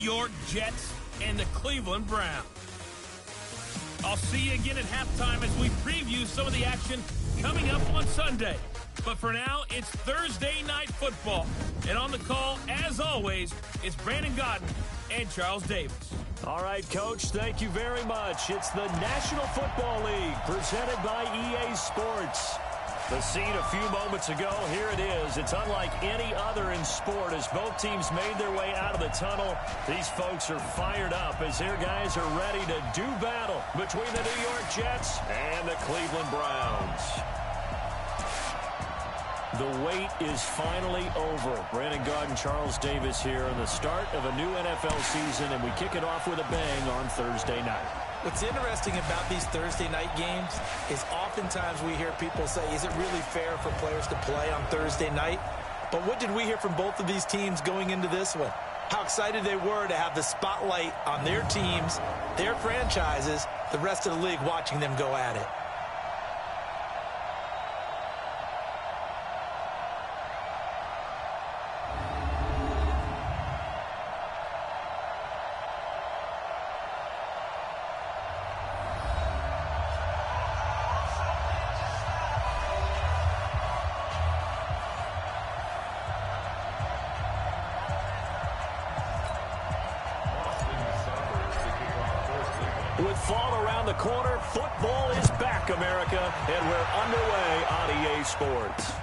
York Jets and the Cleveland Browns. I'll see you again at halftime as we preview some of the action coming up on Sunday. But for now, it's Thursday Night Football. And on the call, as always, it's Brandon Godden and Charles Davis. All right, Coach, thank you very much. It's the National Football League presented by EA Sports. The scene a few moments ago, here it is. It's unlike any other in sport as both teams made their way out of the tunnel. These folks are fired up as their guys are ready to do battle between the New York Jets and the Cleveland Browns. The wait is finally over. Brandon Godden, Charles Davis here on the start of a new NFL season, and we kick it off with a bang on Thursday night. What's interesting about these Thursday night games is oftentimes we hear people say, is it really fair for players to play on Thursday night? But what did we hear from both of these teams going into this one? How excited they were to have the spotlight on their teams, their franchises, the rest of the league watching them go at it. With fall around the corner, football is back, America, and we're underway on EA Sports.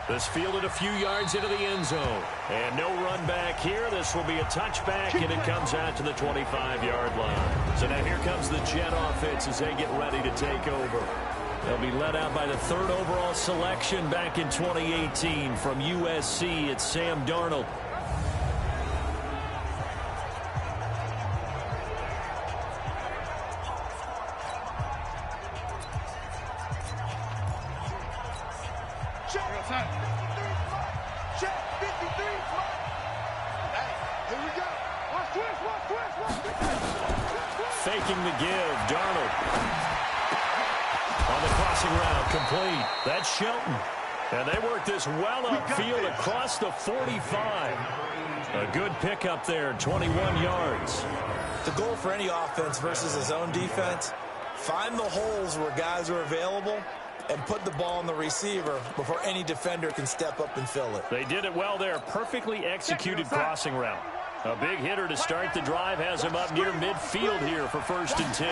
This fielded a few yards into the end zone, and no run back here. This will be a touchback, and it comes out to the 25-yard line. So now here comes the Jet offense as they get ready to take over. They'll be led out by the third overall selection back in 2018 from USC. It's Sam Darnold. Faking the give, Darnold. On the crossing route, complete. That's Shelton. And they work this well upfield across the 45. A good pickup there, 21 yards. The goal for any offense versus his own defense, find the holes where guys are available and put the ball on the receiver before any defender can step up and fill it. They did it well there. Perfectly executed crossing route. A big hitter to start the drive has him up near midfield here for 1st and 10.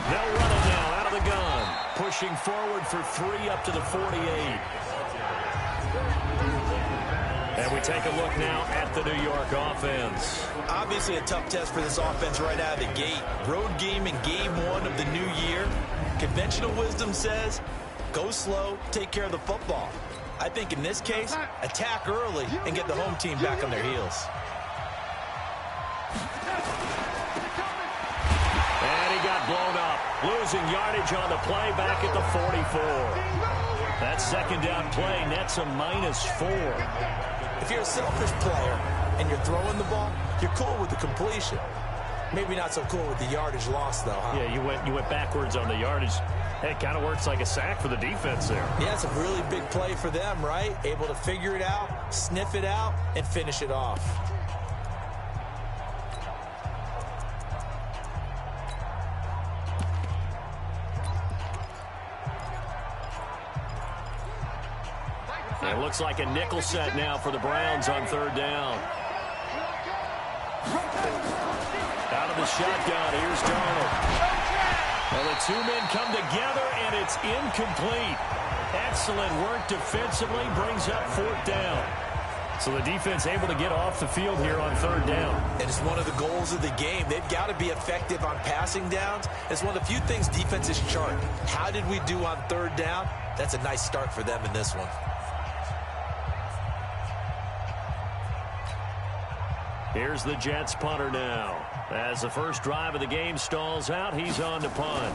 They'll run it now out of the gun. Pushing forward for 3 up to the 48. And we take a look now at the New York offense. Obviously a tough test for this offense right out of the gate. Road game in game 1 of the new year. Conventional wisdom says, go slow, take care of the football. I think in this case, attack early and get the home team back on their heels. And he got blown up. Losing yardage on the play back at the 44. That second down play nets a -4. If you're a selfish player and you're throwing the ball, you're cool with the completion. Maybe not so cool with the yardage loss, though, huh? Yeah, you went backwards on the yardage. It kind of works like a sack for the defense there. Yeah, it's a really big play for them, right? Able to figure it out, sniff it out, and finish it off. It looks like a nickel set now for the Browns on 3rd down. Out of the shotgun, here's Darnold. Well, the two men come together, and it's incomplete. Excellent work defensively, brings up 4th down. So the defense able to get off the field here on 3rd down. And it's one of the goals of the game. They've got to be effective on passing downs. It's one of the few things defenses chart. How did we do on 3rd down? That's a nice start for them in this one. Here's the Jets punter now. As the first drive of the game stalls out, he's on to punt.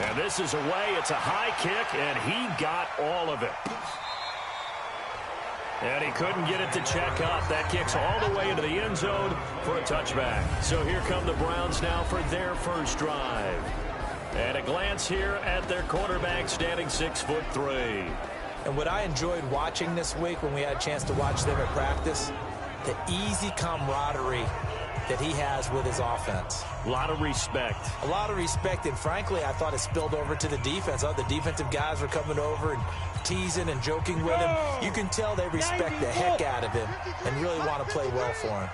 And this is away. It's a high kick, and he got all of it. And he couldn't get it to check up. That kicks all the way into the end zone for a touchback. So here come the Browns now for their first drive. And a glance here at their quarterback standing 6'3". And what I enjoyed watching this week when we had a chance to watch them at practice, the easy camaraderie that he has with his offense. A lot of respect. A lot of respect, and frankly, I thought it spilled over to the defense. The defensive guys were coming over and teasing and joking with him. You can tell they respect the heck out of him and really want to play well for him.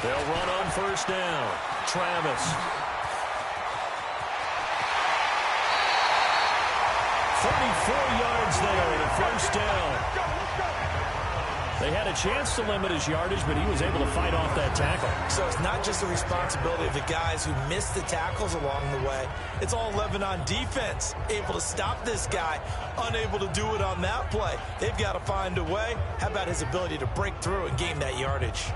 They'll run on first down. Travis. 34 yards there and a first down. They had a chance to limit his yardage, but he was able to fight off that tackle. So it's not just the responsibility of the guys who missed the tackles along the way. It's all 11 on defense, able to stop this guy, unable to do it on that play. They've got to find a way. How about his ability to break through and gain that yardage?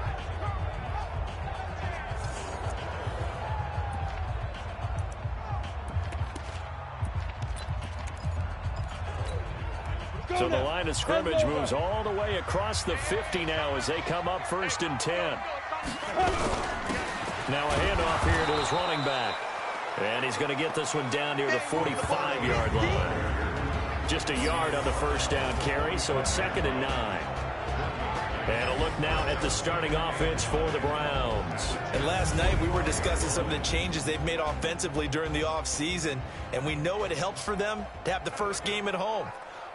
So the line of scrimmage moves all the way across the 50 now as they come up 1st and 10. Now a handoff here to his running back. And he's going to get this one down near the 45-yard line. Just a yard on the first down carry, so it's 2nd and 9. And a look now at the starting offense for the Browns. And last night we were discussing some of the changes they've made offensively during the offseason, and we know it helps for them to have the first game at home.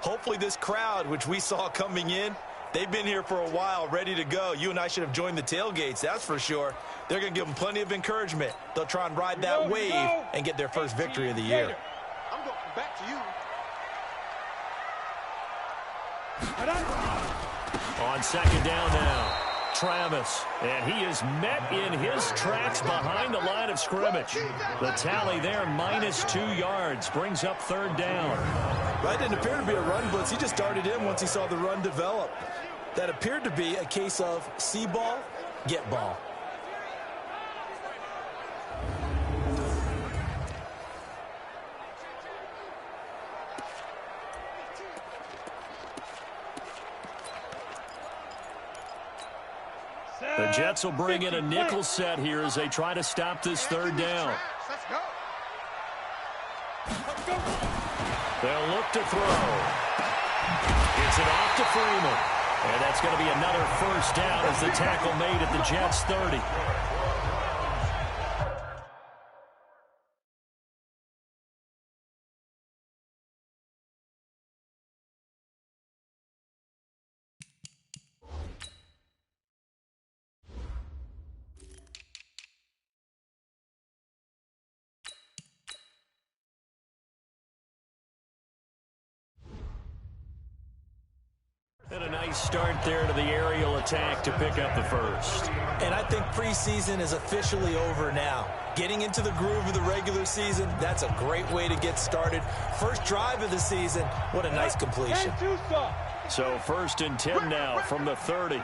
Hopefully this crowd, which we saw coming in, they've been here for a while, ready to go. You and I should have joined the tailgates, that's for sure. They're going to give them plenty of encouragement. They'll try and ride that wave and get their first victory of the year. I'm going back to you. On 2nd down now, Travis. And he is met in his tracks behind the line of scrimmage. The tally there, -2 yards, brings up 3rd down. That didn't appear to be a run blitz. He just darted in once he saw the run develop. That appeared to be a case of see ball, get ball. The Jets will bring in a nickel set here as they try to stop this 3rd down. They'll look to throw. Gets it off to Freeman. And that's going to be another first down as the tackle made at the Jets' 30. And a nice start there to the aerial attack to pick up the first. And I think preseason is officially over now. Getting into the groove of the regular season, that's a great way to get started. First drive of the season, what a nice completion. So 1st and 10 now from the 30.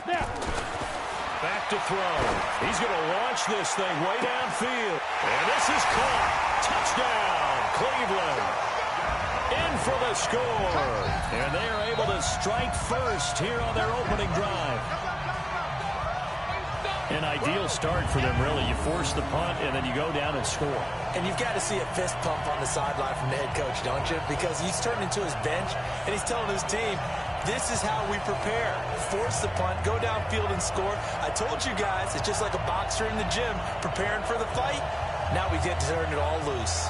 Back to throw. He's going to launch this thing way downfield. And this is caught. Touchdown, Cleveland. In for the score. And they are able to strike first here on their opening drive. An ideal start for them, really. You force the punt, and then you go down and score. And you've got to see a fist pump on the sideline from the head coach, don't you? Because he's turned into his bench, and he's telling his team, this is how we prepare. Force the punt, go downfield and score. I told you guys, it's just like a boxer in the gym preparing for the fight. Now we get to turn it all loose.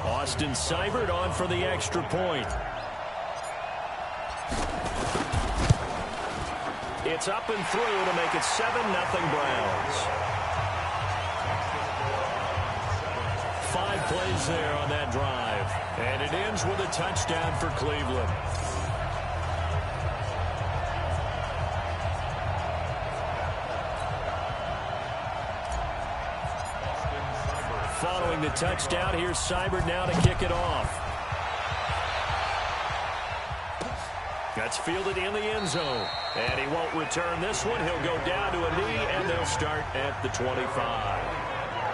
Austin Seibert on for the extra point. It's up and through to make it 7-0 Browns. 5 plays there on that drive. And it ends with a touchdown for Cleveland. Following the touchdown, here's Seibert now to kick it off. That's fielded in the end zone. And he won't return this one. He'll go down to a knee, and they'll start at the 25.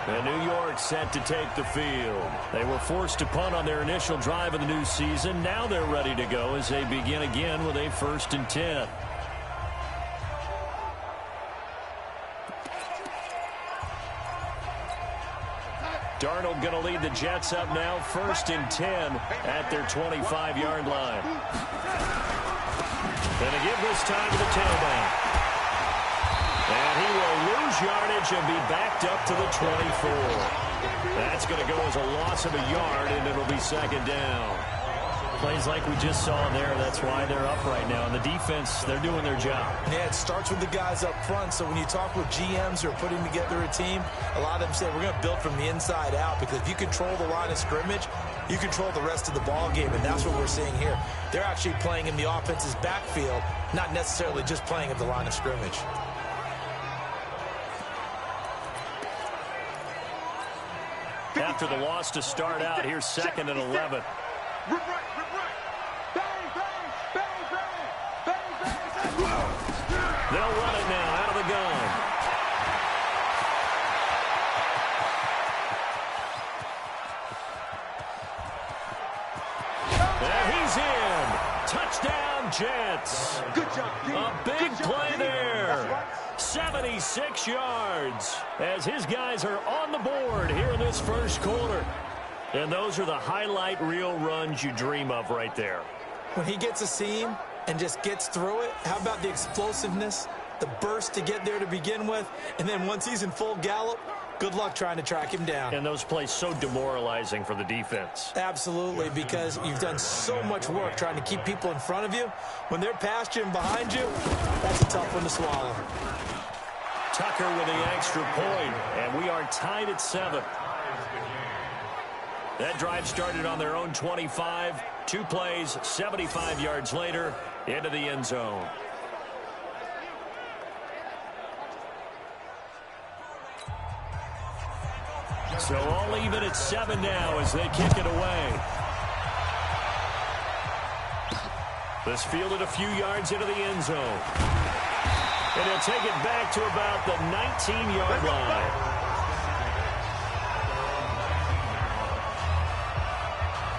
And New York set to take the field. They were forced to punt on their initial drive of the new season. Now they're ready to go as they begin again with a 1st and 10. Darnold going to lead the Jets up now, 1st and 10 at their 25-yard line. Going to give this time to the tailback. And he will lose yardage and be backed up to the 24. That's going to go as a loss of a yard, and it'll be 2nd down. Plays like we just saw there. That's why they're up right now. And the defense, they're doing their job. Yeah, it starts with the guys up front. So when you talk with GMs who are putting together a team, a lot of them say we're going to build from the inside out, because if you control the line of scrimmage, you control the rest of the ball game, and that's what we're seeing here. They're actually playing in the offense's backfield, not necessarily just playing at the line of scrimmage. After the loss to start out, here's 2nd and 11. They'll run it now out of the gun. And he's in. Touchdown, Jets. Good job, King. A big Good job, play King. there. That's right. 76 yards as his guys are on the board here in this 1st quarter. And those are the highlight reel runs you dream of right there. When he gets a seam and just gets through it, how about the explosiveness, the burst to get there to begin with, and then once he's in full gallop, good luck trying to track him down. And those plays so demoralizing for the defense. Absolutely, because you've done so much work trying to keep people in front of you. When they're past you and behind you, that's a tough one to swallow. Tucker with the extra point, and we are tied at 7. That drive started on their own 25. 2 plays, 75 yards later, into the end zone. So all even at 7 now as they kick it away. This fielded a few yards into the end zone. And he'll take it back to about the 19-yard line.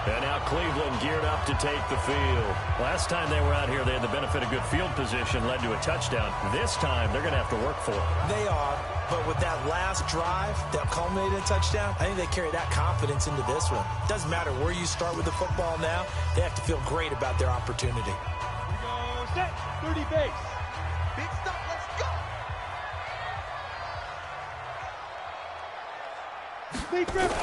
And now Cleveland geared up to take the field. Last time they were out here, they had the benefit of good field position, led to a touchdown. This time, they're going to have to work for it. They are, but with that last drive that culminated in a touchdown, I think they carry that confidence into this one. Doesn't matter where you start with the football now, they have to feel great about their opportunity. We go set, 30 base. Big stop, let's go. Big grip.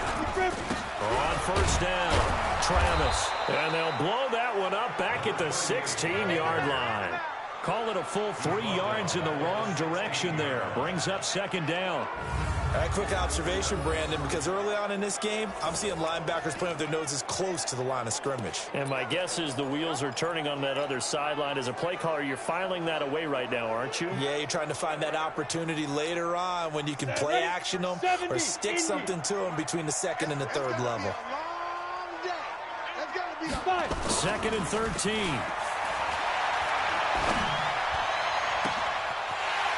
On 1st down, Travis. And they'll blow that one up back at the 16-yard line. Call it a full 3 yards in the wrong direction there. Brings up 2nd down. All right, quick observation, Brandon, because early on in this game, I'm seeing linebackers playing with their noses close to the line of scrimmage. And my guess is the wheels are turning on that other sideline. As a play caller, you're filing that away right now, aren't you? Yeah, you're trying to find that opportunity later on when you can play action them or stick something to them between the 2nd and the 3rd level. 2nd and 13.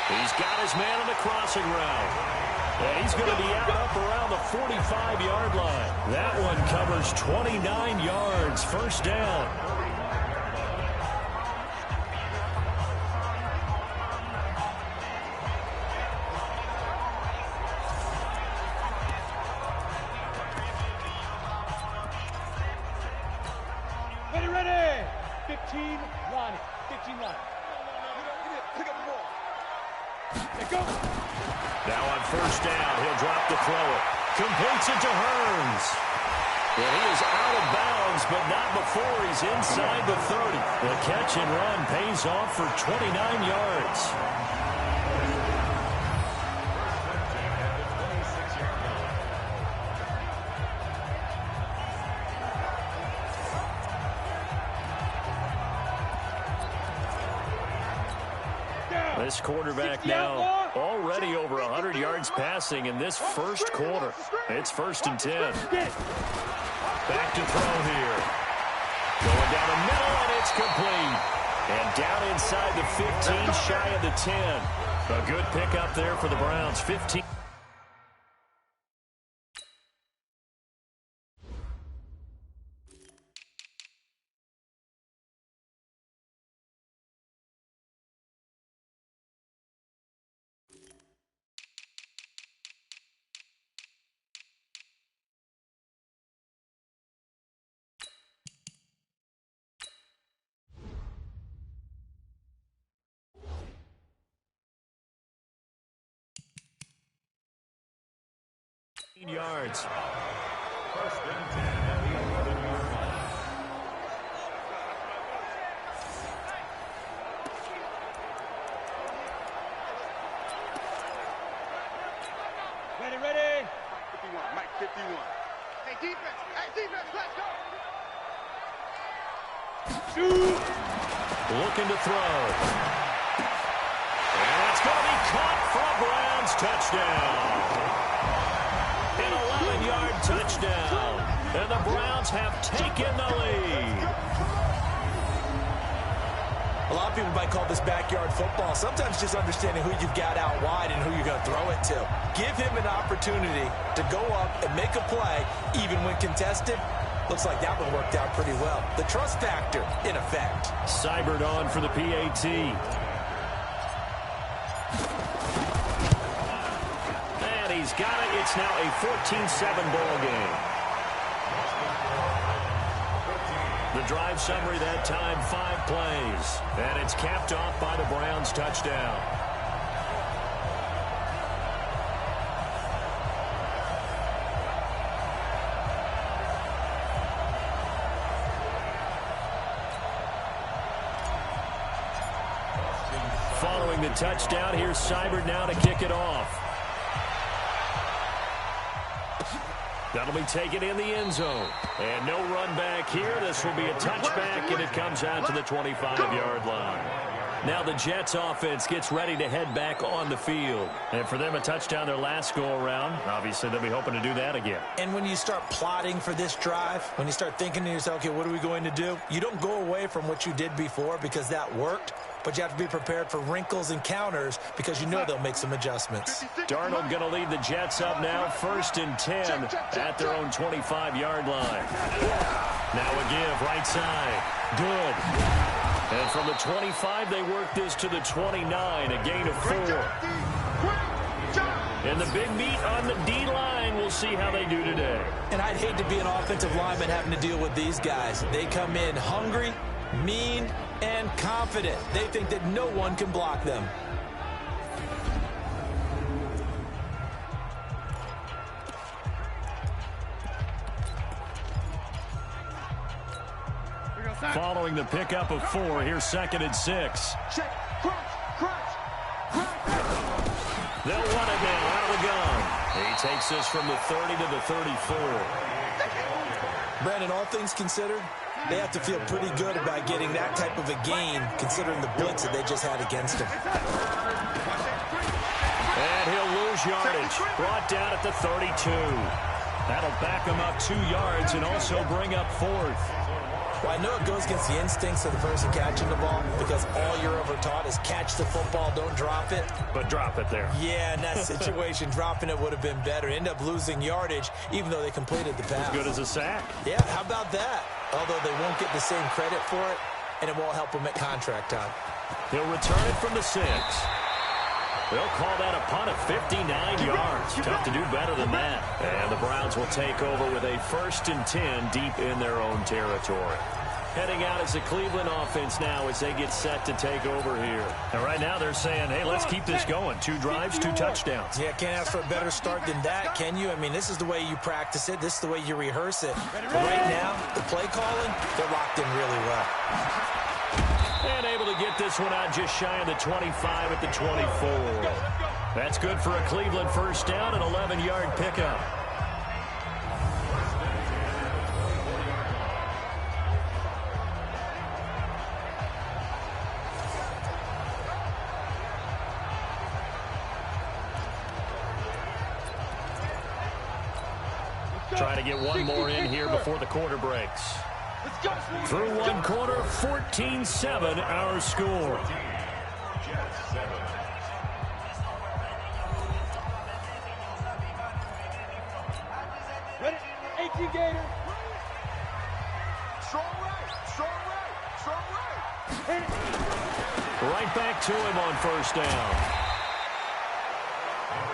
He's got his man on the crossing route. And he's going to be out up around the 45-yard line. That one covers 29 yards. 1st down. Ready. 15, Lonnie. 15, Lonnie. Pick up the ball. Let go. Now on 1st down, he'll drop the throw. Completes it to Hearns. Well, he is out of bounds, but not before he's inside the 30. The catch and run pays off for 29 yards. This quarterback now already over 100 yards passing in this 1st quarter. It's 1st and 10. Back to throw here. Going down the middle, and it's complete. And down inside the 15, shy of the 10. A good pickup there for the Browns. 15. Yards. First and 10 at the 11-yard line. Ready. 51, Mike 51. Hey, defense, let's go. Shoot. Looking to throw. And it's going to be caught for a Browns touchdown. An 11-yard touchdown. And the Browns have taken the lead. A lot of people might call this backyard football. Sometimes just understanding who you've got out wide and who you're going to throw it to. Give him an opportunity to go up and make a play, even when contested. Looks like that one worked out pretty well. The trust factor, in effect. Seibert on for the PAT. And he's got it. It's now a 14-7 ball game. The drive summary that time, 5 plays. And it's capped off by the Browns touchdown. Following the touchdown, here's Seibert now to kick it off. That'll be taken in the end zone. And no run back here. This will be a touchback, and it comes out to the 25-yard line. Now the Jets offense gets ready to head back on the field. And for them, a touchdown their last go-around. Obviously, they'll be hoping to do that again. And when you start plotting for this drive, when you start thinking to yourself, okay, what are we going to do? You don't go away from what you did before because that worked. But you have to be prepared for wrinkles and counters because you know they'll make some adjustments. Darnold going to lead the Jets up now, 1st and 10 at their own 25-yard line. Now a give, right side. Good. And from the 25, they work this to the 29, a gain of 4. And the big meat on the D-line, we'll see how they do today. And I'd hate to be an offensive lineman having to deal with these guys. They come in hungry, mean, and confident. They think that no one can block them. Following the pickup of 4, here's 2nd and 6. They'll run it now out of the gun. He takes this from the 30 to the 34. Brandon, all things considered, they have to feel pretty good about getting that type of a gain, considering the blitz that they just had against him. And he'll lose yardage. Brought down at the 32. That'll back him up 2 yards and also bring up 4th. Well, I know it goes against the instincts of the person catching the ball because all you're ever taught is catch the football, don't drop it. But drop it there. Yeah, in that situation, dropping it would have been better. End up losing yardage, even though they completed the pass. As good as a sack. Yeah, how about that? Although they won't get the same credit for it, and it won't help them at contract time. He'll return it from the 6. They'll call that a punt of 59 yards. Tough to do better than that. And the Browns will take over with a 1st and 10 deep in their own territory. Heading out as the Cleveland offense now as they get set to take over here. And right now they're saying, hey, let's keep this going. 2 drives, 2 touchdowns. Yeah, can't ask for a better start than that, can you? I mean, this is the way you practice it. This is the way you rehearse it. But right now, the play calling, they're locked in really well. And able to get this one out just shy of the 25 at the 24. That's good for a Cleveland first down, an 11-yard pickup. Trying to get one more in here before the quarter breaks. Through one quarter, 14-7 our score. Ready? 18 Gator. Strong right. Right back to him on first down.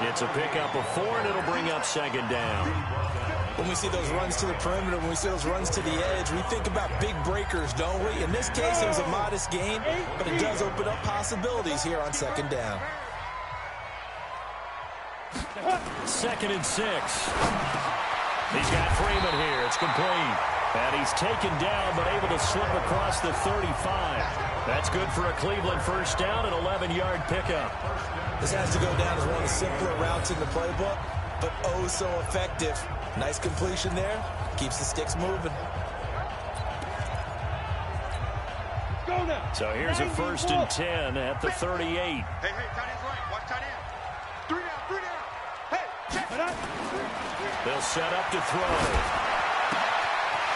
It's a pickup of 4, and it'll bring up 2nd down. When we see those runs to the perimeter, when we see those runs to the edge, we think about big breakers, don't we? In this case, it was a modest gain, but it does open up possibilities here on 2nd down. 2nd and 6. He's got Freeman here. It's complete. And he's taken down, but able to slip across the 35. That's good for a Cleveland first down, an 11-yard pickup. This has to go down as one of the simpler routes in the playbook, but oh so effective. Nice completion there. Keeps the sticks moving. Go now. So here's a 1st and 10 at the 38. Hey, tight end's right. Watch tight end. 3 down, 3 down. Hey, check. They'll set up to throw.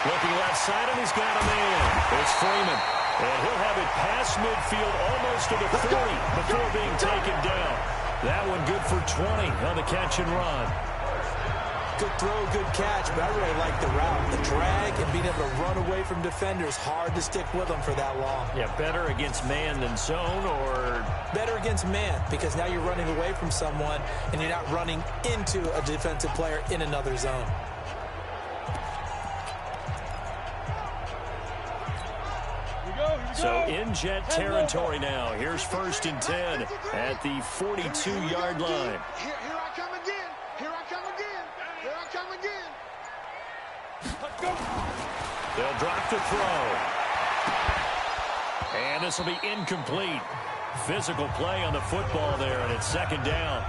Looking left side, and he's got a man. It's Freeman. And he'll have it past midfield almost to the 40 before being taken down. That one good for 20 on the catch and run. Good throw, good catch, but I really like the route. The drag and being able to run away from defenders, hard to stick with them for that long. Yeah, better against man than zone, or? Better against man, because now you're running away from someone and you're not running into a defensive player in another zone. So in jet territory now. Here's 1st and 10 at the 42-yard line. Here I come again. Here I come again. Here I come again. Let's go. They'll drop to throw. And this will be incomplete. Physical play on the football there, and it's 2nd down.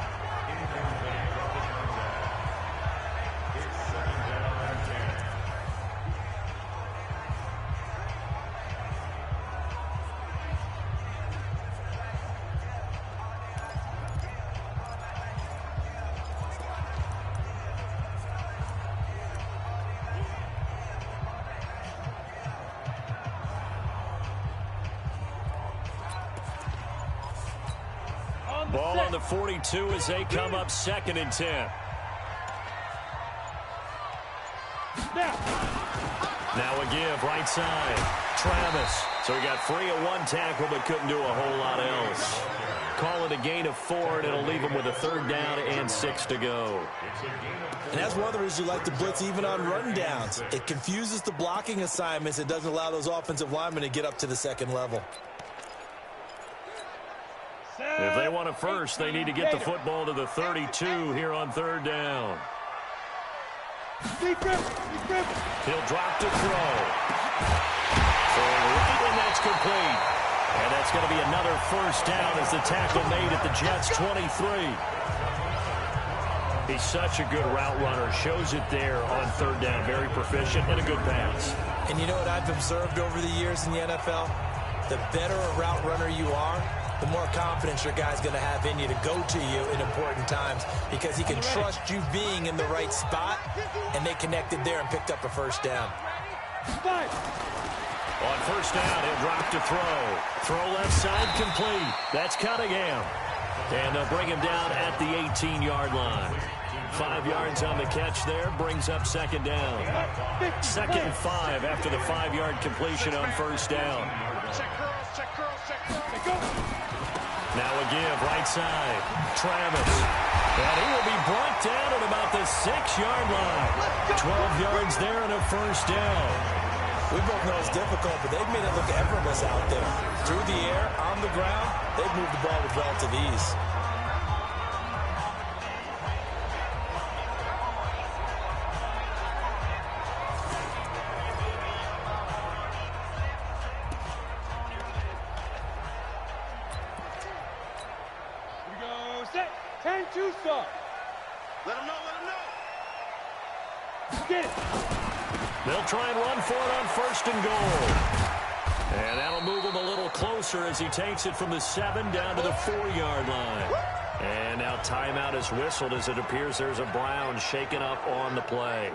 Ball on the 42 as they come up 2nd and 10. Now a give, right side. Travis. So he got free of 1 tackle, but couldn't do a whole lot else. Call it a gain of 4, and it'll leave him with a 3rd down and 6 to go. And that's one of the reasons you like to blitz even on run downs. It confuses the blocking assignments. It doesn't allow those offensive linemen to get up to the 2nd level. If they want a first, they need to get the football to the 32 here on 3rd down. He'll drop to throw. Throwing right, and that's complete. And that's going to be another 1st down as the tackle made at the Jets' 23. He's such a good route runner. Shows it there on 3rd down. Very proficient and a good pass. And you know what I've observed over the years in the NFL? The better a route runner you are, the more confidence your guy's going to have in you to go to you in important times, because he can trust you being in the right spot, and they connected there and picked up a 1st down. On 1st down, he'll drop to throw. Throw left side complete. That's Cunningham. And they'll bring him down at the 18-yard line. 5 yards on the catch there, brings up 2nd down. 2nd and 5 after the 5-yard completion on 1st down. Now a give, right side. Travis. And he will be brought down at about the 6-yard line. 12 yards there and a 1st down. We both know it's difficult, but they've made it look effortless out there. Through the air, on the ground, they've moved the ball with relative ease. Let him know. Get it. They'll try and run for it on 1st and goal. And that'll move him a little closer as he takes it from the 7 down to the 4-yard line. And now timeout is whistled as it appears there's a Brown shaken up on the play.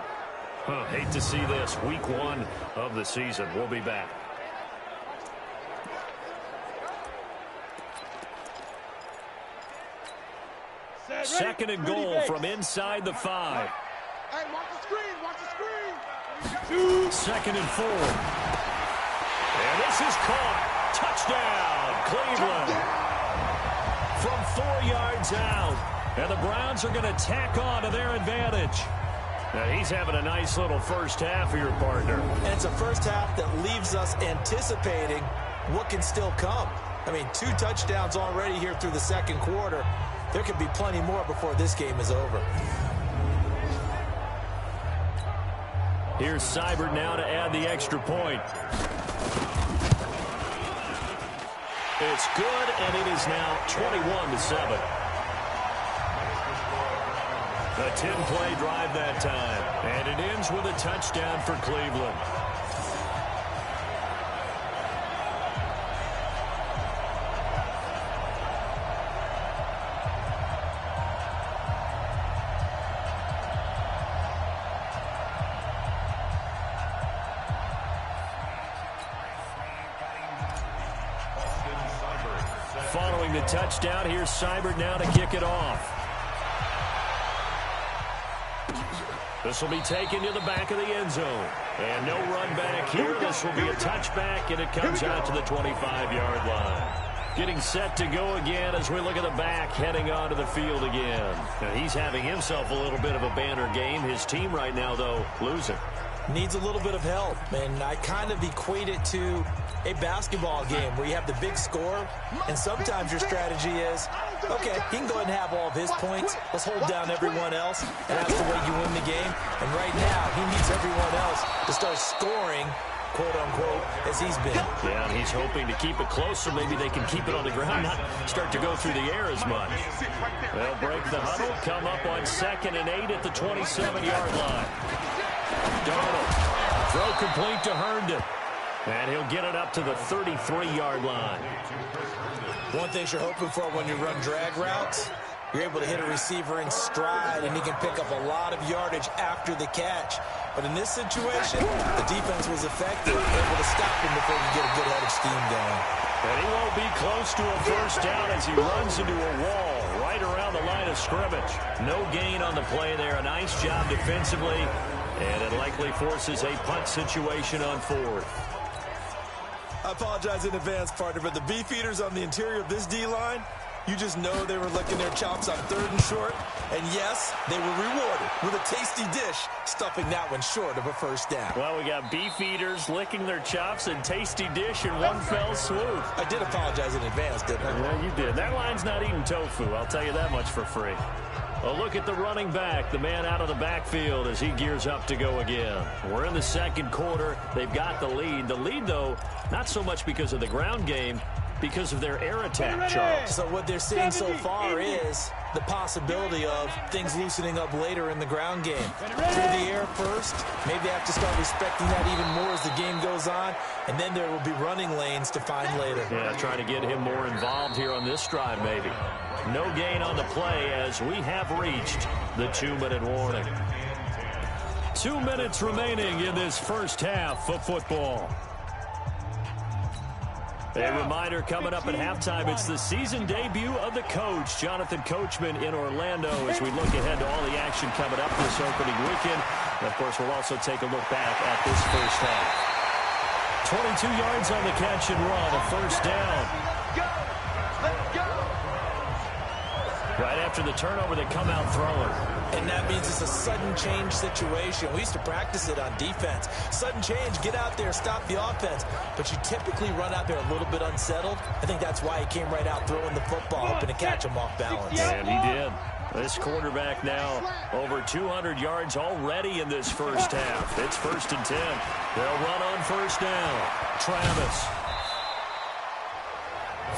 Hate to see this. Week 1 of the season. We'll be back. Second and goal from inside the 5. Hey, watch the screen. 2nd and 4. And this is caught. Touchdown, Cleveland. From 4 yards out. And the Browns are going to tack on to their advantage. Now, he's having a nice little first half for your partner. And it's a first half that leaves us anticipating what can still come. I mean, 2 touchdowns already here through the 2nd quarter. There could be plenty more before this game is over. Here's Seibert now to add the extra point. It's good, and it is now 21-7. A 10-play drive that time, and it ends with a touchdown for Cleveland. Following the touchdown, here's Seibert now to kick it off. This will be taken to the back of the end zone. And no run back here. This will be a touchback, and it comes out to the 25-yard line. Getting set to go again as we look at the back heading onto the field again. Now, he's having himself a little bit of a banner game. His team right now, though, losing. Needs a little bit of help, and I kind of equate it to a basketball game where you have the big score, and sometimes your strategy is, okay, he can go ahead and have all of his points. Let's hold down everyone else, and that's the way you win the game. And right now, he needs everyone else to start scoring, quote-unquote, as he's been. Yeah, and he's hoping to keep it close so maybe they can keep it on the ground, not start to go through the air as much. They'll break the huddle, come up on 2nd and 8 at the 27-yard line. Darnold, throw complete to Herndon. And he'll get it up to the 33-yard line. One thing you're hoping for when you run drag routes, you're able to hit a receiver in stride, and he can pick up a lot of yardage after the catch. But in this situation, the defense was effective, able to stop him before you get a good head of steam going. And he won't be close to a first down as he runs into a wall right around the line of scrimmage. No gain on the play there. A nice job defensively, and it likely forces a punt situation on 4th. I apologize in advance, partner, but the beef eaters on the interior of this D-line, you just know they were licking their chops on 3rd and short. And yes, they were rewarded with a tasty dish, stuffing that one short of a first down. Well, we got beef eaters licking their chops and tasty dish in one fell swoop. I did apologize in advance, didn't I? Yeah, you did. That line's not eating tofu, I'll tell you that much for free. A look at the running back, the man out of the backfield as he gears up to go again. We're in the 2nd quarter. They've got the lead. The lead, though, not so much because of the ground game, because of their air attack, Charles. So what they're seeing so far is the possibility of things loosening up later in the ground game. Through the air first, maybe they have to start respecting that even more as the game goes on, and then there will be running lanes to find later. Yeah, trying to get him more involved here on this drive, maybe. No gain on the play as we have reached the 2-minute warning. 2 minutes remaining in this first half of football. A reminder coming up at halftime, it's the season debut of the coach, Jonathan Coachman in Orlando, as we look ahead to all the action coming up this opening weekend. And of course, we'll also take a look back at this first half. 22 yards on the catch and run, a first down. Right after the turnover, they come out throwing. And that means it's a sudden change situation. We used to practice it on defense. Sudden change, get out there, stop the offense. But you typically run out there a little bit unsettled. I think that's why he came right out throwing the football, hoping to catch him off balance. And he did. This quarterback now over 200 yards already in this first half. It's 1st and 10. They'll run on first down. Travis.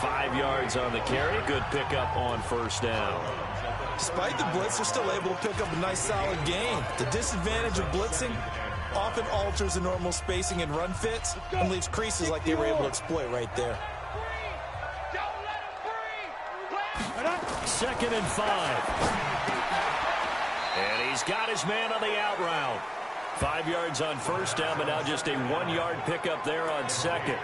5 yards on the carry. Good pickup on first down. Despite the blitz, they're still able to pick up a nice solid gain. The disadvantage of blitzing often alters the normal spacing and run fits and leaves creases like they were able to exploit right there. 2nd and 5. And he's got his man on the out route. 5 yards on first down, but now just a 1-yard pickup there on 2nd.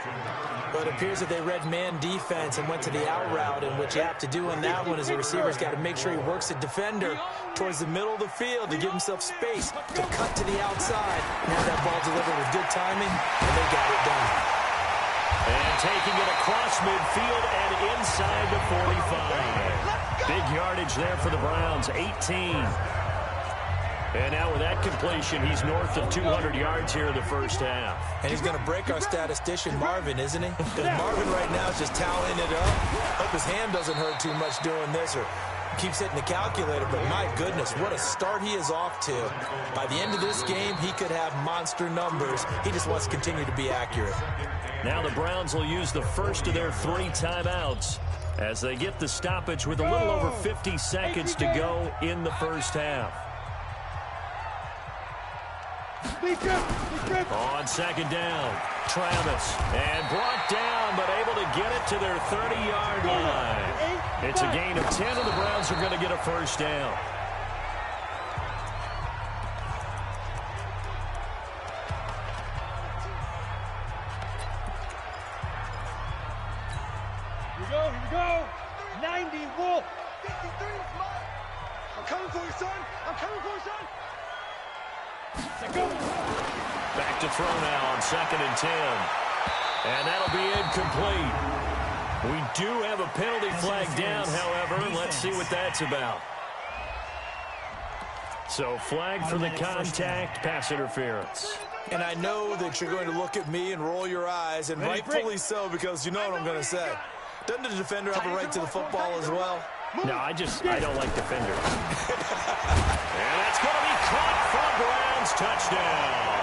But it appears that they read man defense and went to the out route, and what you have to do on that one is the receiver's got to make sure he works the defender towards the middle of the field to give himself space to cut to the outside. Now that ball delivered with good timing, and they got it done. And taking it across midfield and inside the 45. Big yardage there for the Browns, 18. And now with that completion, he's north of 200 yards here in the first half. And he's going to break our statistician, Marvin, isn't he? Because Marvin right now is just toweling it up. Hope his hand doesn't hurt too much doing this, or Keeps hitting the calculator, but my goodness, what a start he is off to. By the end of this game, he could have monster numbers. He just wants to continue to be accurate. Now the Browns will use the first of their 3 timeouts as they get the stoppage with a little over 50 seconds to go in the first half. On second down, Travis, and brought down, but able to get it to their 30-yard line. It's a gain of 10, and the Browns are going to get a first down. Here we go. 90 Wolf. 53 is mine. I'm coming for you, son. I'm coming for you, son. Back to throw now on 2nd and 10. And that'll be incomplete. We do have a penalty flag down, however, and let's see what that's about. So flag for the contact, pass interference. And I know that you're going to look at me and roll your eyes, and rightfully so, because you know what I'm going to say. Doesn't the defender have a right to the football as well? No, I don't like defenders. And that's going to be caught for a Browns touchdown.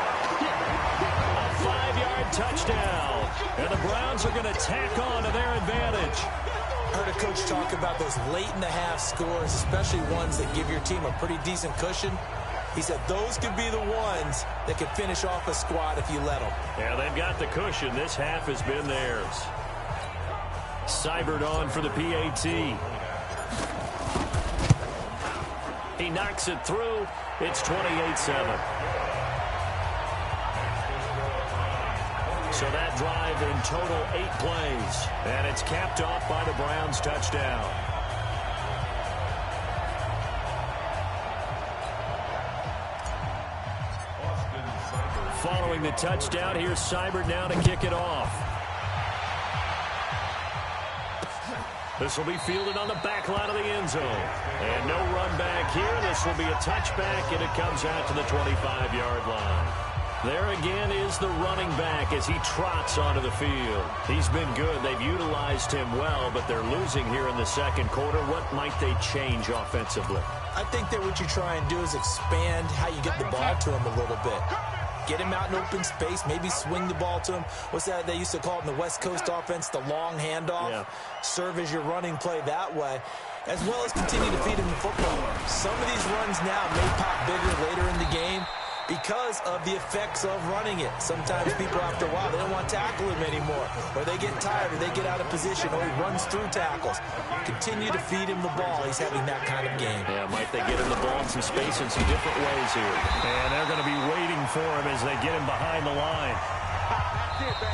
A 5-yard touchdown. And the Browns are going to tack on to their advantage. I heard a coach talk about those late-in-the-half scores, especially ones that give your team a pretty decent cushion. He said those could be the ones that can finish off a squad if you let them. Yeah, they've got the cushion. This half has been theirs. Seibert on for the PAT. He knocks it through. It's 28-7. So that drive in total 8 plays. And it's capped off by the Browns touchdown. Following the touchdown, here's Seibert now to kick it off. This will be fielded on the back line of the end zone. And no run back here. This will be a touchback, and it comes out to the 25-yard line. There again is the running back as he trots onto the field. He's been good. They've utilized him well, but they're losing here in the second quarter. What might they change offensively? I think that what you try and do is expand how you get the ball to him a little bit. Get him out in open space, maybe swing the ball to him. What's that they used to call it in the West Coast offense, the long handoff? Yeah. Serve as your running play that way, as well as continue to feed him the football. Some of these runs now may pop bigger later in the game because of the effects of running it. Sometimes people, after a while, they don't want to tackle him anymore, or they get tired, or they get out of position, or he runs through tackles. Continue to feed him the ball. He's having that kind of game. Yeah, might they get him the ball in some space in some different ways here. And they're going to be waiting for him as they get him behind the line.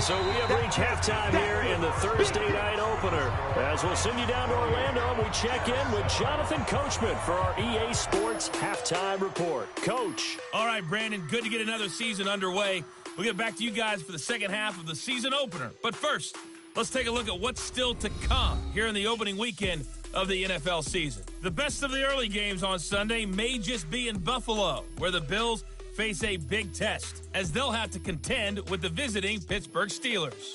So we have reached halftime here in the Thursday night opener. As we'll send you down to Orlando, we check in with Jonathan Coachman for our EA Sports Halftime Report. Coach. All right, Brandon, good to get another season underway. We'll get back to you guys for the second half of the season opener. But first, let's take a look at what's still to come here in the opening weekend of the NFL season. The best of the early games on Sunday may just be in Buffalo, where the Bills face a big test, as they'll have to contend with the visiting Pittsburgh Steelers.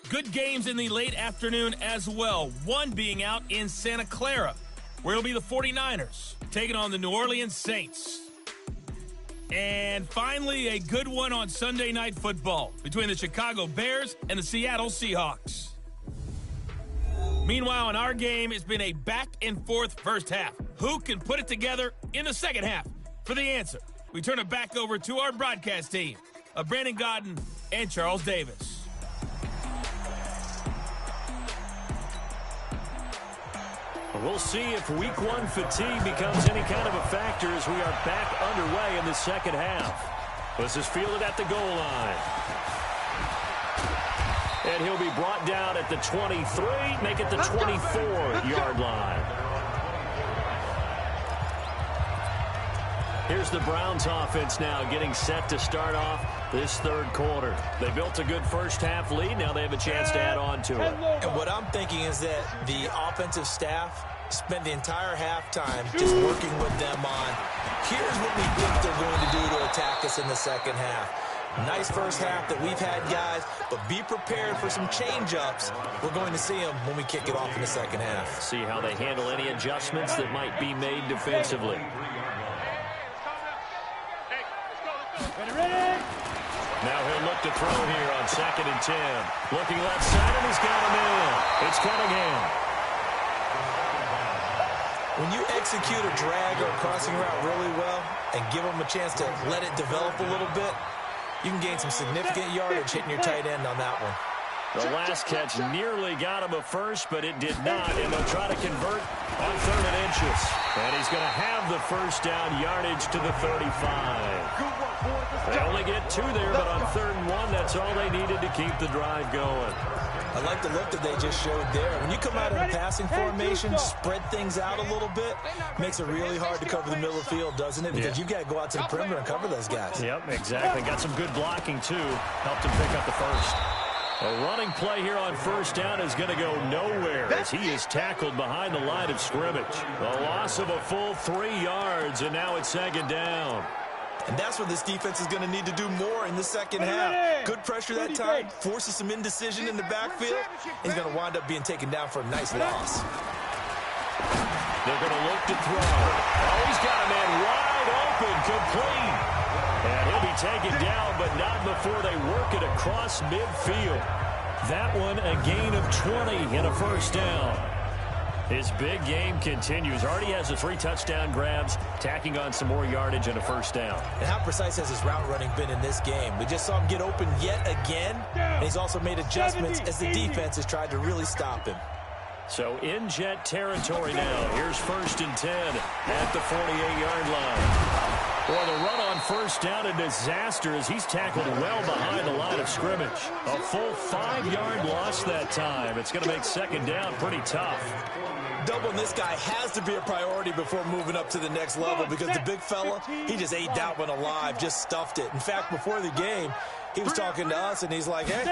Good games in the late afternoon as well, one being out in Santa Clara, where it'll be the 49ers taking on the New Orleans Saints. And finally, a good one on Sunday Night Football between the Chicago Bears and the Seattle Seahawks. Meanwhile, in our game, it's been a back-and-forth first half. Who can put it together in the second half? For the answer, we turn it back over to our broadcast team of Brandon Godden and Charles Davis. We'll see if week one fatigue becomes any kind of a factor as we are back underway in the second half. This is fielded at the goal line. And he'll be brought down at the 23, make it the 24-yard line. Here's the Browns offense now getting set to start off this third quarter. They built a good first half lead. Now they have a chance to add on to it. And what I'm thinking is that the offensive staff spent the entire halftime just working with them on, here's what we think they're going to do to attack us in the second half. Nice first half that we've had, guys, but be prepared for some change-ups. We're going to see them when we kick it off in the second half. See how they handle any adjustments that might be made defensively. Now he'll look to throw here on 2nd and 10. Looking left side, and he's got him in. It's Cunningham. When you execute a drag or a crossing route really well and give them a chance to let it develop a little bit, you can gain some significant yardage hitting your tight end on that one. The last catch nearly got him a first, but it did not, and they'll try to convert on 3rd and inches. And he's going to have the first down yardage to the 35. They only get 2 there, but on 3rd and 1, that's all they needed to keep the drive going. I like the look that they just showed there. When you come out in a passing formation, spread things out a little bit, makes it really hard to cover the middle of the field, doesn't it? Because you've got to go out to the perimeter and cover those guys. Yep, exactly. Got some good blocking, too. Helped him pick up the first. A running play here on 1st down is going to go nowhere as he is tackled behind the line of scrimmage. A loss of a full 3 yards, and now it's 2nd down. And that's what this defense is going to need to do more in the second half. Good pressure that time, forces some indecision in the backfield. He's going to wind up being taken down for a nice loss. They're going to look to throw. Oh, he's got a man wide open, complete. And he'll be taken down, but not before they work it across midfield. That one a gain of 20 and a 1st down. His big game continues. Already has the 3 touchdown grabs, tacking on some more yardage and a 1st down. And how precise has his route running been in this game? We just saw him get open yet again, and he's also made adjustments as the defense has tried to really stop him. So in jet territory now. Here's 1st and 10 at the 48-yard line. Boy, the run on 1st down, a disaster as he's tackled well behind the line of scrimmage. A full 5-yard loss that time. It's going to make 2nd down pretty tough. Doubling this guy has to be a priority before moving up to the next level because the big fella, he just ate that one alive, just stuffed it. In fact, before the game, he was talking to us, and he's like, hey,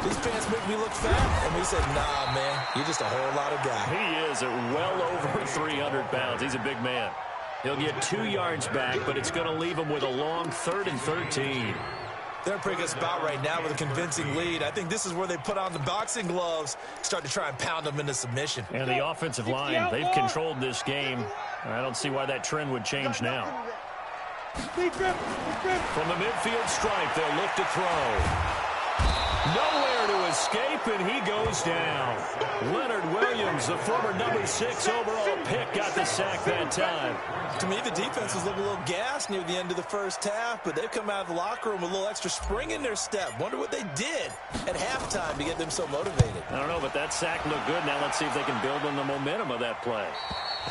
these pants make me look fat. And we said, nah, man, you're just a whole lot of guy. He is at well over 300 pounds. He's a big man. He'll get 2 yards back, but it's going to leave him with a long 3rd and 13. They're in a pretty good spot right now with a convincing lead. I think this is where they put on the boxing gloves, start to try and pound them into submission. And the offensive line, they've controlled this game. I don't see why that trend would change now. From the midfield stripe, they'll look to throw. Nowhere to escape, and he goes down. Leonard Williams, the former number 6 overall pick, got the sack that time. To me, the defense was looking a little gassed near the end of the first half, but they've come out of the locker room with a little extra spring in their step. Wonder what they did at halftime to get them so motivated. I don't know, but that sack looked good. Now let's see if they can build on the momentum of that play.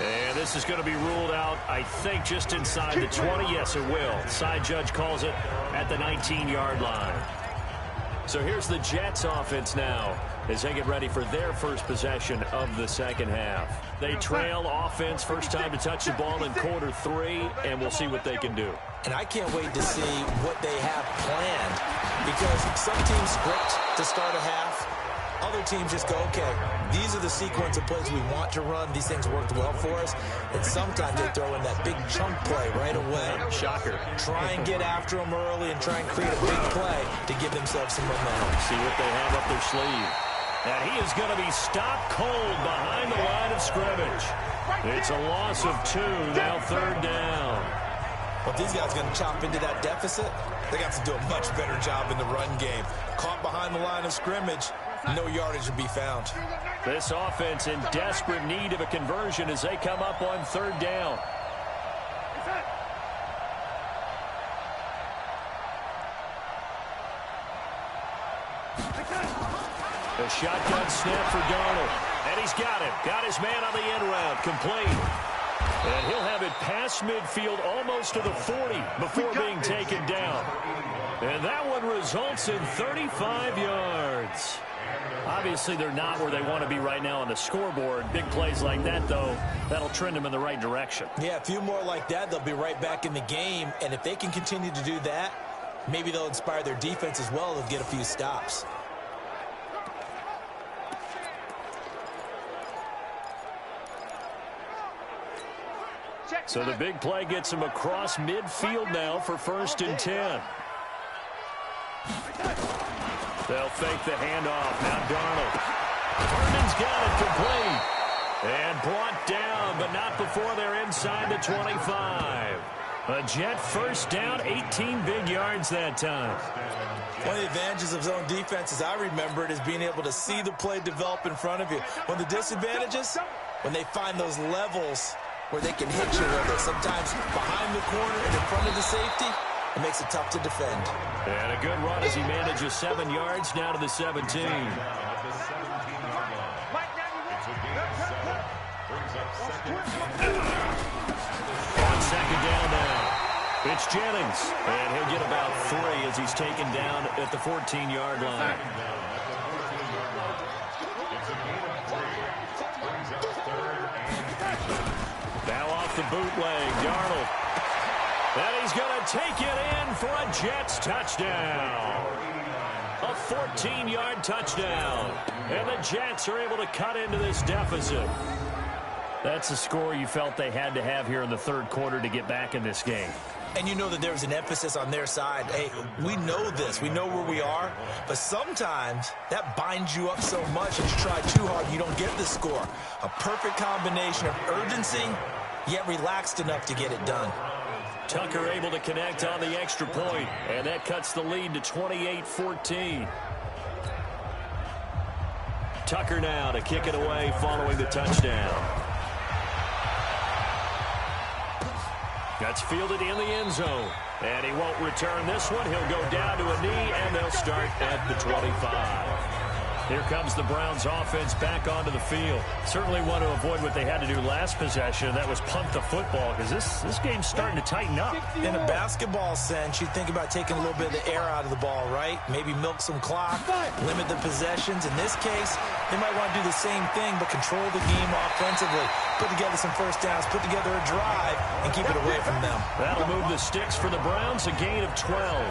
And this is going to be ruled out, I think, just inside the 20. Yes, it will. Side judge calls it at the 19-yard line. So here's the Jets offense now as they get ready for their first possession of the second half. They trail offense, first time to touch the ball in quarter 3, and we'll see what they can do. And I can't wait to see what they have planned because some teams script to start a half. Other teams just go, okay, these are the sequence of plays we want to run. These things worked well for us. And sometimes they throw in that big chunk play right away. Shocker. Try and get after them early and try and create a big play to give themselves some momentum. See what they have up their sleeve. And he is going to be stopped cold behind the line of scrimmage. It's a loss of 2, now 3rd down. Well, if these guys are going to chop into that deficit, they got to do a much better job in the run game. Caught behind the line of scrimmage, no yardage to be found. This offense in desperate need of a conversion as they come up on 3rd down. The shotgun snap for Darnold. And he's got him. Got his man on the end route. Complete. And he'll have it past midfield almost to the 40 before being taken down. And that one results in 35 yards. Obviously, they're not where they want to be right now on the scoreboard. Big plays like that, though, that'll trend them in the right direction. Yeah, a few more like that, they'll be right back in the game. And if they can continue to do that, maybe they'll inspire their defense as well to get a few stops. So the big play gets him across midfield now for 1st and 10. They'll fake the handoff. Now Darnold. Herman's got it complete. And brought down, but not before they're inside the 25. A Jet first down, 18 big yards that time. One of the advantages of zone defense, as I remember it, is being able to see the play develop in front of you. One of the disadvantages, when they find those levels where they can hit you with it. Sometimes behind the corner and in front of the safety, it makes it tough to defend. And a good run as he manages 7 yards now to the 17. On second down now, it's Jennings, and he'll get about 3 as he's taken down at the 14-yard line. Now off the bootleg, Darnold. And he's going to take it in for a Jets touchdown. A 14-yard touchdown. And the Jets are able to cut into this deficit. That's a score you felt they had to have here in the third quarter to get back in this game. And you know that there was an emphasis on their side. Hey, we know this. We know where we are. But sometimes that binds you up so much that you try too hard and you don't get the score. A perfect combination of urgency, yet relaxed enough to get it done. Tucker able to connect on the extra point, and that cuts the lead to 28-14. Tucker now to kick it away following the touchdown. That's fielded in the end zone. And he won't return this one. He'll go down to a knee, and they'll start at the 25. Here comes the Browns offense back onto the field. Certainly want to avoid what they had to do last possession, and that was punt the football, because this game's starting to tighten up. In a basketball sense, you think about taking a little bit of the air out of the ball, right? Maybe milk some clock, limit the possessions. In this case, they might want to do the same thing, but control the game offensively. Put together some first downs, put together a drive, and keep it away from them. That'll move the sticks for the Browns, a gain of 12.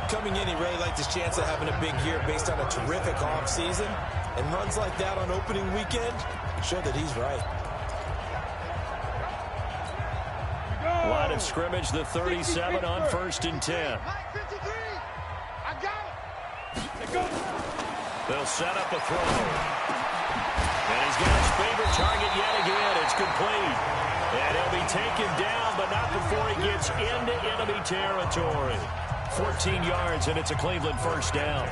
Coming in, he really liked his chance of having a big year based on a terrific offseason. And runs like that on opening weekend show that he's right. Line of scrimmage, the 37 on 1st and 10. They'll set up a throw. And he's got his favorite target yet again. It's complete. And he'll be taken down, but not before he gets into enemy territory. 14 yards, and it's a Cleveland first down.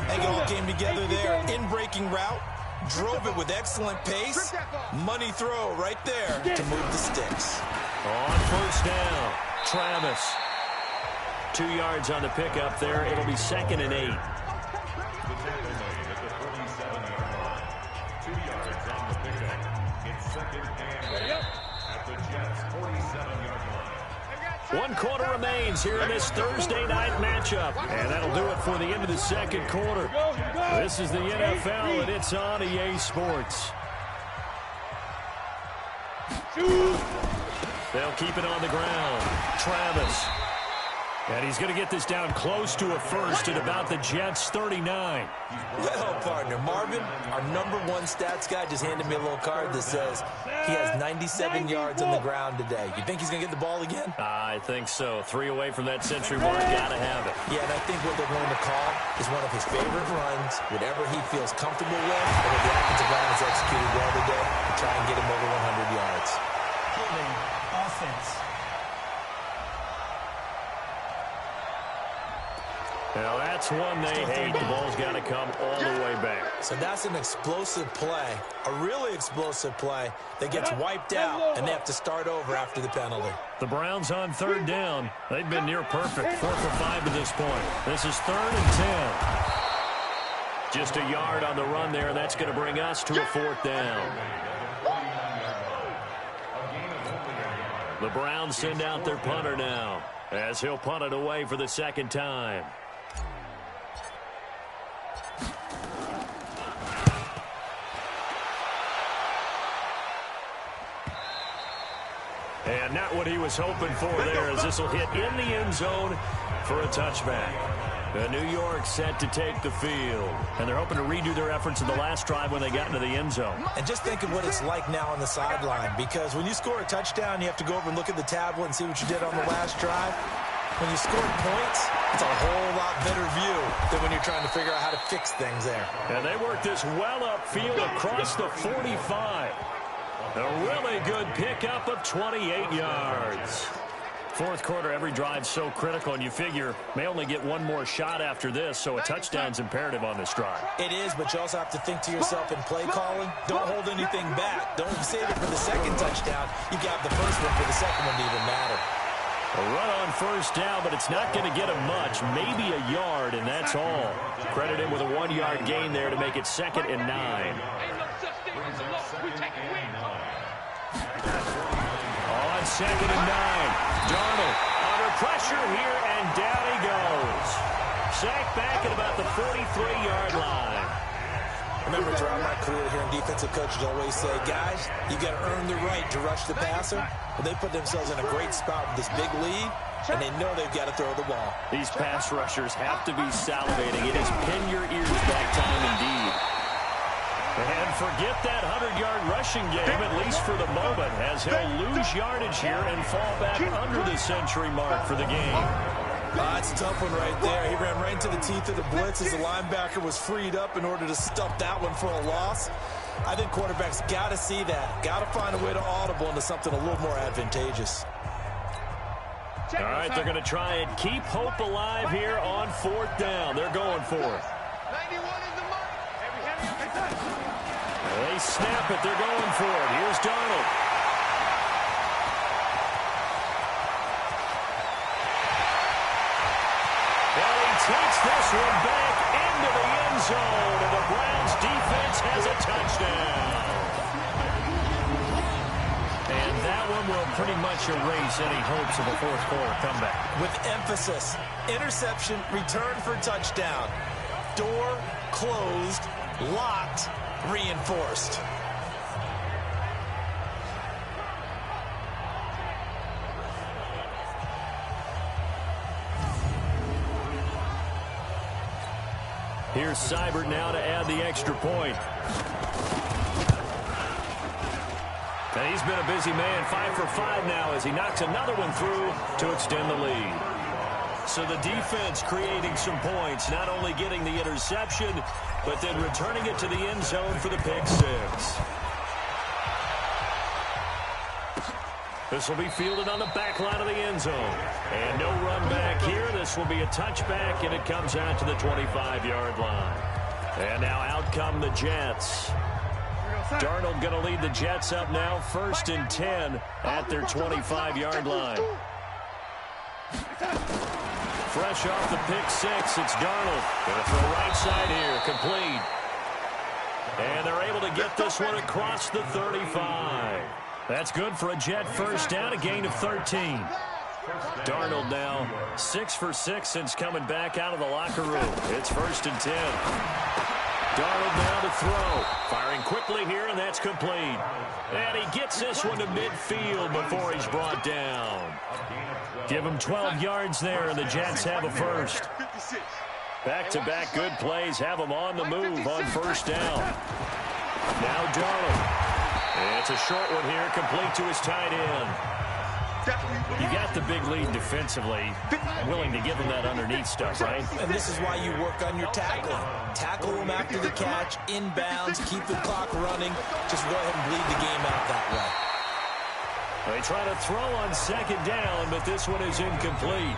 It all came together there. In-breaking route, drove it with excellent pace. Money throw right there to move the sticks. On first down, Travis. 2 yards on the pickup there. It'll be 2nd and 8. One quarter remains here in this Thursday night matchup. And that'll do it for the end of the second quarter. This is the NFL, and it's on EA Sports. They'll keep it on the ground. Travis. And he's going to get this down close to a first at about the Jets' 39. Well, partner, Marvin, our #1 stats guy, just handed me a little card that says he has 97 yards on the ground today. You think he's going to get the ball again? I think so. 3 away from that century mark. Got to have it. Yeah, and I think what they're going to call is one of his favorite runs, whatever he feels comfortable with, and what the offensive line has executed well today to try and get him over 100 yards. Killing offense. Now, that's one they hate. The ball's got to come all the way back. So that's an explosive play, a really explosive play that gets wiped out, and they have to start over after the penalty. The Browns on 3rd down. They've been near perfect, 4 for 5 to this point. This is 3rd and 10. Just a yard on the run there, and that's going to bring us to a 4th down. The Browns send out their punter now, as he'll punt it away for the 2nd time. And not what he was hoping for there, as this will hit in the end zone for a touchback. New York set to take the field. And they're hoping to redo their efforts in the last drive when they got into the end zone. And just think of what it's like now on the sideline, because when you score a touchdown, you have to go over and look at the tablet and see what you did on the last drive. When you scored points, It's a whole lot better view than when you're trying to figure out how to fix things there. And they work this well upfield across the 45. A really good pickup of 28 yards. Fourth quarter, every drive's so critical, and you figure may only get one more shot after this, so a touchdown's imperative on this drive. It is, but you also have to think to yourself in play calling. Don't hold anything back. Don't save it for the second touchdown. You got the first one for the second one to even matter. A run on first down, but it's not going to get him much. Maybe a yard, and that's all. Credit him with a 1-yard gain there to make it 2nd and 9. On 2nd and 9. Darnold under pressure here, and down he goes. Sacked back at about the 43-yard line. Remember, throughout my career here in defensive coaches always say, guys, you got to earn the right to rush the passer. But they put themselves in a great spot with this big lead, and they know they've got to throw the ball. These pass rushers have to be salivating. It is pin your ears back time indeed. And forget that 100-yard rushing game, at least for the moment, as he'll lose yardage here and fall back under the century mark for the game. That's a tough one right there. He ran right into the teeth of the blitz as the linebacker was freed up in order to stuff that one for a loss. I think quarterbacks got to see that. Got to find a way to audible into something a little more advantageous. All right, they're going to try and keep hope alive here on 4th down. They're going for it. They snap it. They're going for it. Here's Darnold. Well, he takes this one back into the end zone, and the Browns defense has a touchdown. And that one will pretty much erase any hopes of a fourth quarter comeback. With emphasis, interception, return for touchdown. Door closed, locked, reinforced. Here's Seibert now to add the extra point. And he's been a busy man, 5 for 5 now as he knocks another one through to extend the lead. So the defense creating some points, not only getting the interception, but then returning it to the end zone for the pick 6. This will be fielded on the back line of the end zone. And no run back here. This will be a touchback, and it comes out to the 25-yard line. And now out come the Jets. Darnold going to lead the Jets up now, 1st and 10 at their 25-yard line. Fresh off the pick 6, it's Darnold. Going to throw right side here, complete. And they're able to get this one across the 35. That's good for a Jet first down, a gain of 13. Darnold now 6 for 6 since coming back out of the locker room. It's 1st and 10. Darnold now to throw. Firing quickly here, and that's complete. And he gets this one to midfield before he's brought down. Give him 12 yards there, and the Jets have a first. Back-to-back good plays have them on the move on first down. Now Darnold. It's a short one here, complete to his tight end. You got the big lead defensively. Willing to give him that underneath stuff, right? And this is why you work on your tackling. Tackle him after the catch, inbounds, keep the clock running. Just go ahead and bleed the game out that way. They try to throw on 2nd down, but this one is incomplete.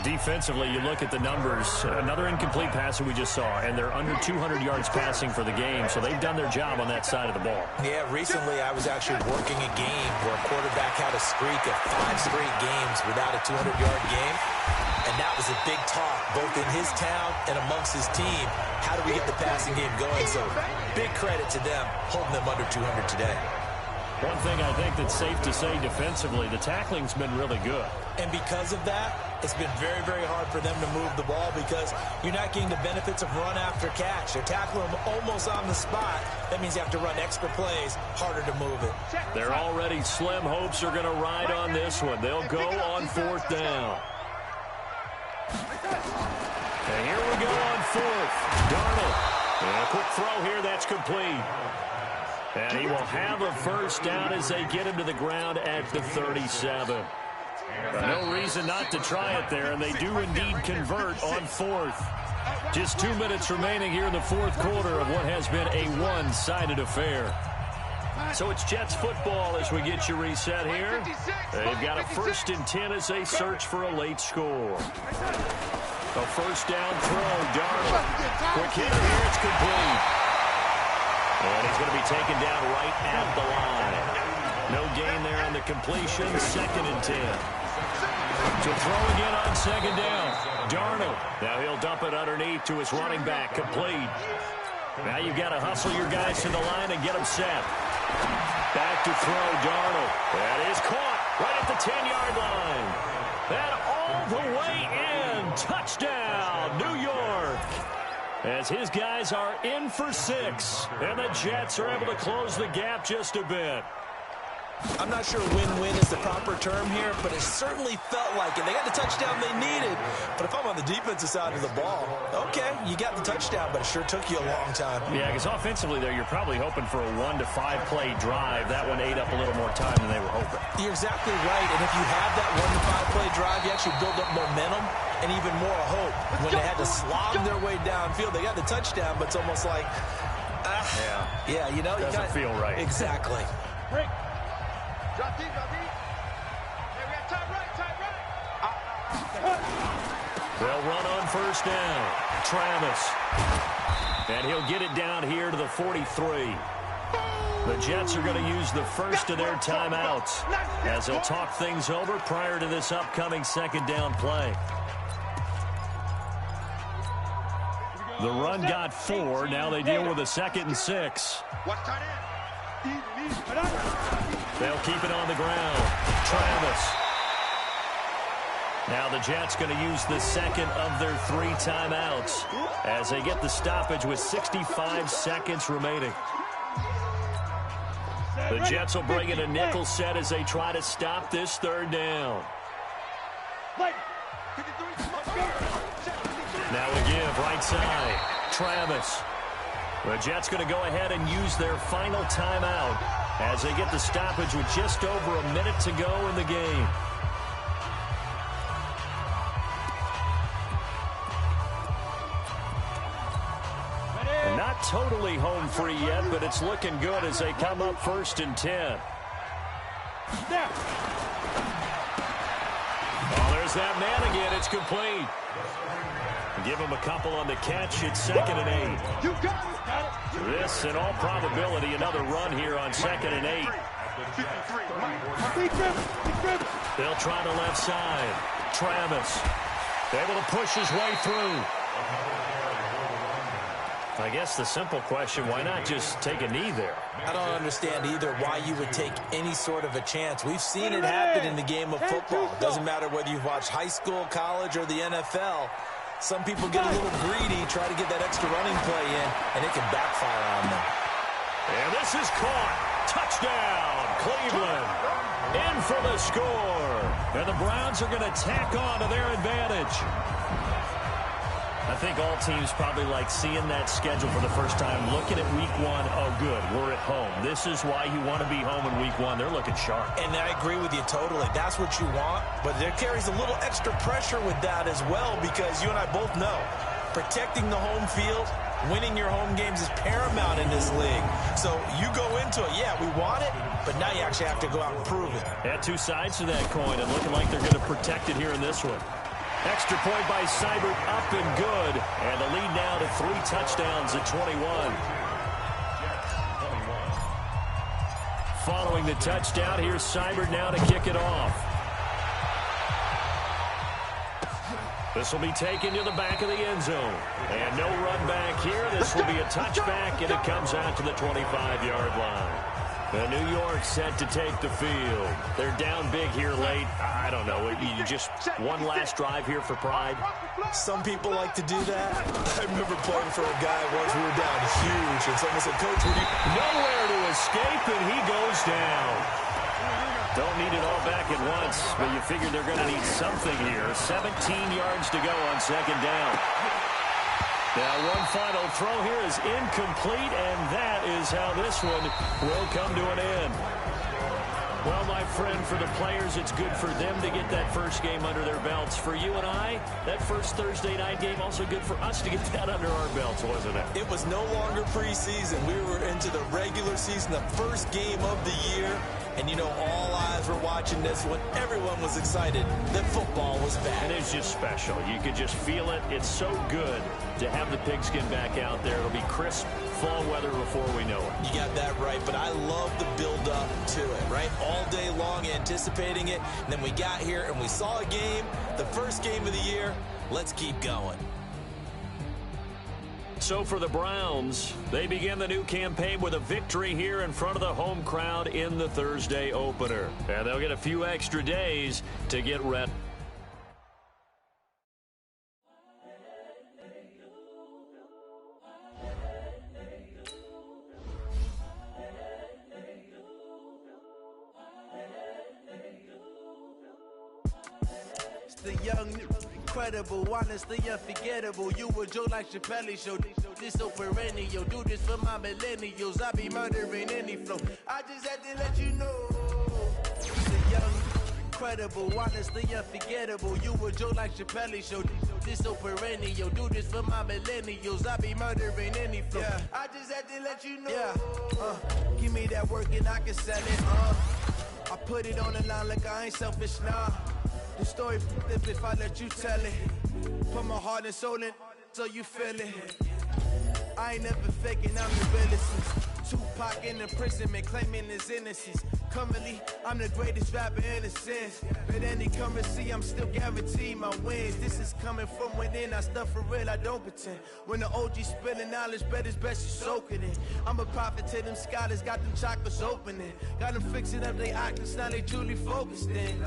Defensively, you look at the numbers. Another incomplete pass that we just saw, and they're under 200 yards passing for the game, so they've done their job on that side of the ball. Yeah, recently I was actually working a game where a quarterback had a streak of 5 straight games without a 200-yard game, and that was a big talk, both in his town and amongst his team. How do we get the passing game going? So big credit to them, holding them under 200 today. One thing I think that's safe to say defensively, the tackling's been really good. And because of that, it's been very, very hard for them to move the ball because you're not getting the benefits of run after catch. They're tackling them almost on the spot. That means you have to run extra plays, harder to move it. Their already slim hopes are going to ride on this one. They'll go on 4th down. And here we go on 4th. Darnold. And a quick throw here, that's complete. And he will have a first down as they get him to the ground at the 37. No reason not to try it there, and they do indeed convert on fourth. Just 2 minutes remaining here in the fourth quarter of what has been a one-sided affair. So it's Jets football as we get you reset here. They've got a 1st and 10 as they search for a late score. A first down throw, Darnold. Quick hitter here, it's complete. And he's going to be taken down right at the line. No gain there on the completion, 2nd and 10. To throw again on 2nd down. Darnold. Now he'll dump it underneath to his running back, complete. Now you've got to hustle your guys to the line and get them set. Back to throw, Darnold. That is caught right at the 10-yard line. That all the way in. Touchdown, New York. As his guys are in for 6. And the Jets are able to close the gap just a bit. I'm not sure win-win is the proper term here, but it certainly felt like it. They got the touchdown they needed, but if I'm on the defensive side of the ball, okay, you got the touchdown, but it sure took you a long time. Yeah, because offensively there, you're probably hoping for a 1 to 5 play drive. That one ate up a little more time than they were hoping. You're exactly right, and if you have that 1 to 5 play drive, you actually build up momentum and even more hope. When they had to slog their way downfield, they got the touchdown, but it's almost like, yeah, you know, doesn't feel right. Exactly. Break. Drop deep, drop deep. Hey, we got time right. They'll run on first down. Travis. And he'll get it down here to the 43. The Jets are going to use the first of their timeouts as they'll talk things over prior to this upcoming 2nd down play. The run got 4. Now they deal with a 2nd and 6. They'll keep it on the ground. Travis. Now the Jets going to use the 2nd of their 3 timeouts as they get the stoppage with 65 seconds remaining. The Jets will bring in a nickel set as they try to stop this 3rd down. Now a give right side. Travis. The Jets going to go ahead and use their final timeout as they get the stoppage with just over a minute to go in the game. And not totally home free yet, but it's looking good as they come up 1st and 10. Oh, there's that man again. It's complete. Give him a couple on the catch. It's 2nd and 8. This, in all probability, another run here on 2nd and 8. They'll try the left side. Travis able to push his way through. I guess the simple question, why not just take a knee there? I don't understand either why you would take any sort of a chance. We've seen it happen in the game of football. It doesn't matter whether you've watched high school, college, or the NFL. Some people get a little greedy, try to get that extra running play in, and it can backfire on them. And this is caught. Touchdown, Cleveland. In for the score. And the Browns are going to tack on to their advantage. I think all teams probably like seeing that schedule for the first time, looking at week 1. Oh, good, we're at home. This is why you want to be home in week 1. They're looking sharp. And I agree with you totally. That's what you want. But there carries a little extra pressure with that as well, because you and I both know protecting the home field, winning your home games is paramount in this league. So you go into it, yeah, we want it, but now you actually have to go out and prove it. Yeah, 2 sides to that coin, and looking like they're going to protect it here in this one. Extra point by Seibert, up and good. And the lead now to 3 touchdowns at 21. Following the touchdown, here's Seibert now to kick it off. This will be taken to the back of the end zone. And no run back here. This will be a touchback, and it comes out to the 25-yard line. And New York set to take the field. They're down big here late. I don't know. You just one last drive here for pride. Some people like to do that. I remember playing for a guy once. We were down huge, and someone said, "Coach, would you..." Nowhere to escape, and he goes down. Don't need it all back at once, but you figure they're going to need something here. 17 yards to go on 2nd down. Now one final throw here is incomplete, and that is how this one will come to an end. Well, my friend, for the players, it's good for them to get that first game under their belts. For you and I, that first Thursday night game, also good for us to get that under our belts, wasn't it? It was no longer preseason. We were into the regular season, the first game of the year. And, you know, all eyes were watching this one. Everyone was excited that football was back. And it's just special. You could just feel it. It's so good to have the pigskin back out there. It'll be crisp fall weather before we know it. You got that right, but I love the build-up to it, right? All day long anticipating it. And then we got here and we saw a game, the first game of the year. Let's keep going. So for the Browns, they begin the new campaign with a victory here in front of the home crowd in the Thursday opener. And they'll get a few extra days to get ready. The young, incredible, honestly unforgettable. You a joke like Chappelle Show. This so perennial. Do this for my millennials. I be murdering any flow. I just had to let you know. The young, incredible, honestly unforgettable. You a joke like Chappelle Show. This so perennial. Do this for my millennials. I be murdering any flow. Yeah. I just had to let you know. Yeah. Give me that work and I can sell it. I put it on the line like I ain't selfish, nah. The story flip if I let you tell it. Put my heart and soul in so you feel it. I ain't never faking, I'm the realest. Tupac in imprisonment, claiming his innocence. Currently, I'm the greatest rapper in a sense. But any currency, I'm still guaranteed my wins. This is coming from within, I stuff for real, I don't pretend. When the OG spilling knowledge, bet it's best you soak it in. I'm a prophet to them scholars, got them chakras opening. Got them fixing up their octaves, now they truly focused in.